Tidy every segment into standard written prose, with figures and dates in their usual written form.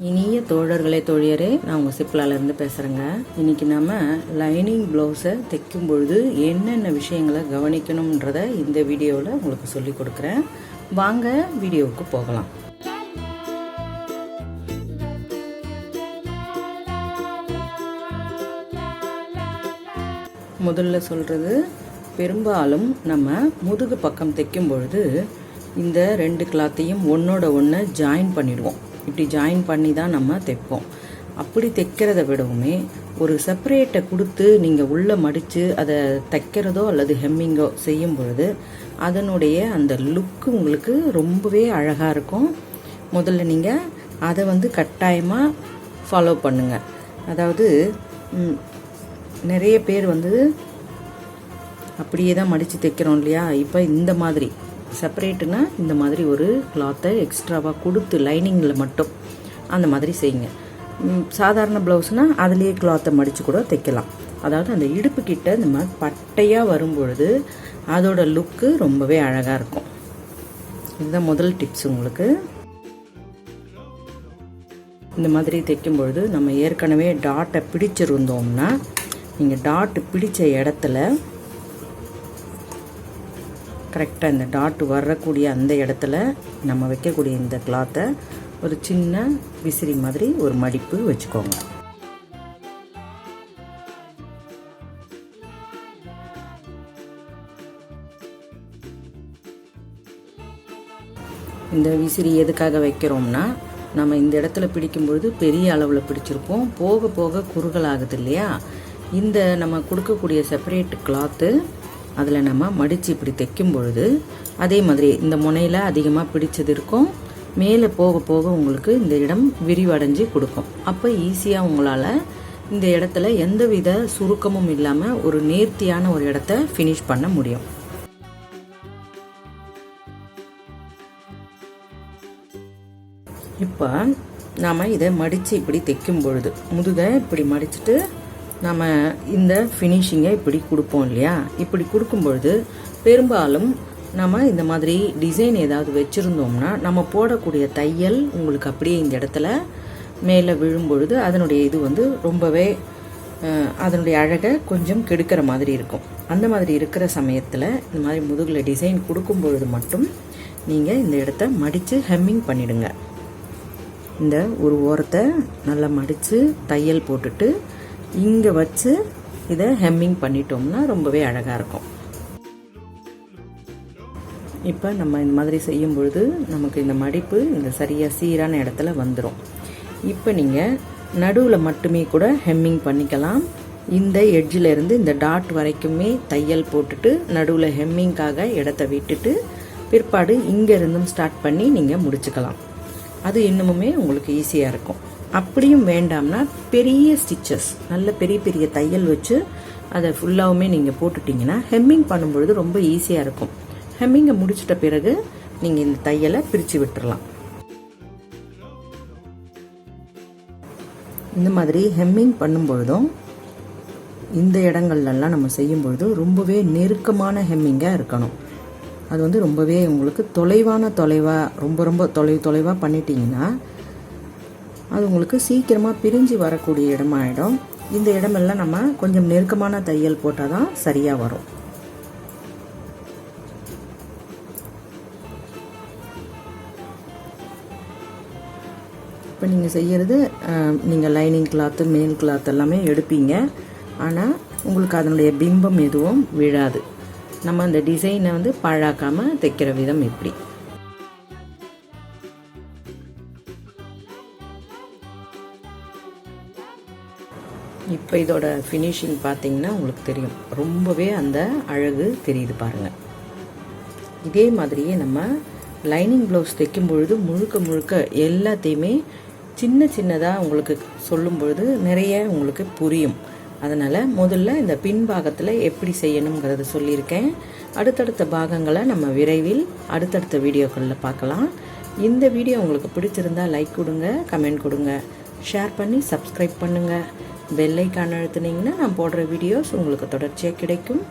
இனிய தோழர்களே தோழியரே, நான் உங்கள் சிப்லாலேருந்து பேசுகிறேங்க. இன்றைக்கி நம்ம லைனிங் ப்ளவுஸை தைக்கும் பொழுது என்னென்ன விஷயங்களை கவனிக்கணுன்றதை இந்த வீடியோவில் உங்களுக்கு சொல்லி கொடுக்குறேன். வாங்க வீடியோவுக்கு போகலாம். முதல்ல சொல்கிறது, பெரும்பாலும் நம்ம முதுகு பக்கம் தைக்கும் பொழுது இந்த ரெண்டு கிளாத்தையும் ஒன்றோட ஒன்று ஜாயின் பண்ணிடுவோம். இப்படி ஜாயின் பண்ணி தான் நம்ம தைப்போம். அப்படி தைக்கிறத விடவுமே ஒரு செப்பரேட்டை கொடுத்து நீங்கள் உள்ளே மடித்து அதை தைக்கிறதோ அல்லது ஹெம்மிங்கோ செய்யும் பொழுது அதனுடைய அந்த லுக்கு உங்களுக்கு ரொம்பவே அழகாக இருக்கும். முதல்ல நீங்கள் அதை கட்டாயமாக ஃபாலோ பண்ணுங்கள். அதாவது நிறைய பேர் அப்படியே தான் மடித்து தைக்கிறோம் இல்லையா. இப்போ இந்த மாதிரி செப்பரேட்டுனா இந்த மாதிரி ஒரு கிளாத்தை எக்ஸ்ட்ராவாக கொடுத்து லைனிங்கில் மட்டும் அந்த மாதிரி செய்யுங்க. சாதாரண ப்ளவுஸ்னால் அதுலேயே கிளாத்தை மடித்து கூட தைக்கலாம். அதாவது அந்த இடுப்பு கிட்ட இந்த மாதிரி பட்டையாக வரும்பொழுது அதோட லுக்கு ரொம்பவே அழகாக இருக்கும். இதுதான் முதல் டிப்ஸ் உங்களுக்கு. இந்த மாதிரி தைக்கும் பொழுது நம்ம ஏற்கனவே டாட்டை பிடிச்சிருந்தோம்னா நீங்கள் டாட்டு பிடிச்ச இடத்துல கரெக்டாக இந்த டாட்டு வரக்கூடிய அந்த இடத்துல நம்ம வைக்கக்கூடிய இந்த கிளாத்தை ஒரு சின்ன விசிறி மாதிரி ஒரு மடிப்பு வச்சுக்கோங்க. இந்த விசிறி எதுக்காக வைக்கிறோம்னா, நம்ம இந்த இடத்துல பிடிக்கும்பொழுது பெரிய அளவில் பிடிச்சிருப்போம், போக போக குறுகல் ஆகுது இல்லையா. இந்த நம்ம கொடுக்கக்கூடிய செப்பரேட் கிளாத்து அதில் நம்ம மடித்து இப்படி தைக்கும் பொழுது அதே மாதிரி இந்த முனையில் அதிகமாக பிடிச்சது இருக்கும், மேலே போக போக உங்களுக்கு இந்த இடம் விரிவடைஞ்சு கொடுக்கும். அப்போ ஈஸியாக உங்களால் இந்த இடத்துல எந்தவித சுருக்கமும் இல்லாமல் ஒரு நேர்த்தியான ஒரு இடத்த ஃபினிஷ் பண்ண முடியும். இப்போ நாம் இதை மடித்து இப்படி தைக்கும் பொழுது முதுகை இப்படி மடிச்சுட்டு நம்ம இந்த ஃபினிஷிங்கை இப்படி கொடுப்போம் இல்லையா. இப்படி கொடுக்கும்பொழுது பெரும்பாலும் நம்ம இந்த மாதிரி டிசைன் ஏதாவது வச்சுருந்தோம்னா நம்ம போடக்கூடிய தையல் உங்களுக்கு அப்படியே இந்த இடத்துல மேலே விழும்பொழுது அதனுடைய இது ரொம்பவே அதனுடைய அழகை கொஞ்சம் கெடுக்கிற மாதிரி இருக்கும். அந்த மாதிரி இருக்கிற சமயத்தில் இந்த மாதிரி முதுகில் டிசைன் கொடுக்கும் பொழுது மட்டும் நீங்கள் இந்த இடத்த மடித்து ஹெம்மிங் பண்ணிவிடுங்க. இந்த ஒரு ஓரத்தை நல்லா மடித்து தையல் போட்டுட்டு இங்கே வச்சு இதை ஹெம்மிங் பண்ணிட்டோம்னா ரொம்பவே அழகாக இருக்கும். இப்போ நம்ம இந்த மாதிரி செய்யும் பொழுது நமக்கு இந்த மடிப்பு இந்த சரியாக சீரான இடத்துல வந்துடும். இப்போ நீங்கள் நடுவில் மட்டுமே கூட ஹெம்மிங் பண்ணிக்கலாம். இந்த எட்ஜில் இருந்து இந்த டாட் வரைக்குமே தையல் போட்டுட்டு நடுவில் ஹெம்மிங்காக இடத்த விட்டுட்டு பிற்பாடு இங்கே இருந்தும் ஸ்டார்ட் பண்ணி நீங்கள் முடிச்சுக்கலாம். அது இன்னுமுமே உங்களுக்கு ஈஸியாக இருக்கும். அப்படியும் வேண்டாம்னா பெரிய ஸ்டிச்சஸ் நல்ல பெரிய பெரிய தையல் வச்சு அதை ஃபுல்லாகவுமே நீங்கள் போட்டுட்டிங்கன்னா ஹெம்மிங் பண்ணும்பொழுது ரொம்ப ஈஸியாக இருக்கும். ஹெம்மிங்கை முடிச்சிட்ட பிறகு நீங்கள் இந்த தையலை பிரித்து விட்டுறலாம். இந்த மாதிரி ஹெம்மிங் பண்ணும்பொழுதும் இந்த இடங்கள்லாம் நம்ம செய்யும்பொழுது ரொம்பவே நெருக்கமான ஹெம்மிங்காக இருக்கணும். அது ரொம்பவே உங்களுக்கு தொலைவாக ரொம்ப தொலைவாக பண்ணிட்டீங்கன்னா அது உங்களுக்கு சீக்கிரமாக பிரிஞ்சு வரக்கூடிய இடமாயிடும். இந்த இடமெல்லாம் நம்ம கொஞ்சம் நெருக்கமான தையல் போட்டால் தான் சரியாக வரும். இப்போ நீங்கள் செய்கிறது நீங்கள் லைனிங் கிளாத்து மேல் கிளாத் எல்லாமே எடுப்பீங்க, ஆனால் உங்களுக்கு அதனுடைய பிம்பம் எதுவும் விழாது. நம்ம அந்த டிசைனை பாழாக்காமல் தைக்கிற விதம் இப்படி. இப்போ இதோட ஃபினிஷிங் பார்த்தீங்கன்னா உங்களுக்கு தெரியும், ரொம்பவே அந்த அழகு தெரியுது பாருங்கள். இதே மாதிரியே நம்ம லைனிங் ப்ளவுஸ் தைக்கும் பொழுது முழுக்க எல்லாத்தையுமே சின்னதாக உங்களுக்கு சொல்லும் பொழுது நிறைய உங்களுக்கு புரியும். அதனால் முதல்ல இந்த பின்பாகத்தில் எப்படி செய்யணுங்கிறத சொல்லியிருக்கேன். அடுத்தடுத்த பாகங்களை நம்ம விரைவில் அடுத்தடுத்த வீடியோக்களில் பார்க்கலாம். இந்த வீடியோ உங்களுக்கு பிடிச்சிருந்தால் லைக் கொடுங்க, கமெண்ட் கொடுங்க, ஷேர் பண்ணி சப்ஸ்கிரைப் பண்ணுங்கள். பெல் ஐக்கான் அழுத்துனீங்கன்னா நான் போடுற வீடியோஸ் உங்களுக்கு தொடர்ச்சியாக கிடைக்கும்.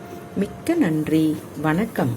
மிக்க நன்றி. வணக்கம்.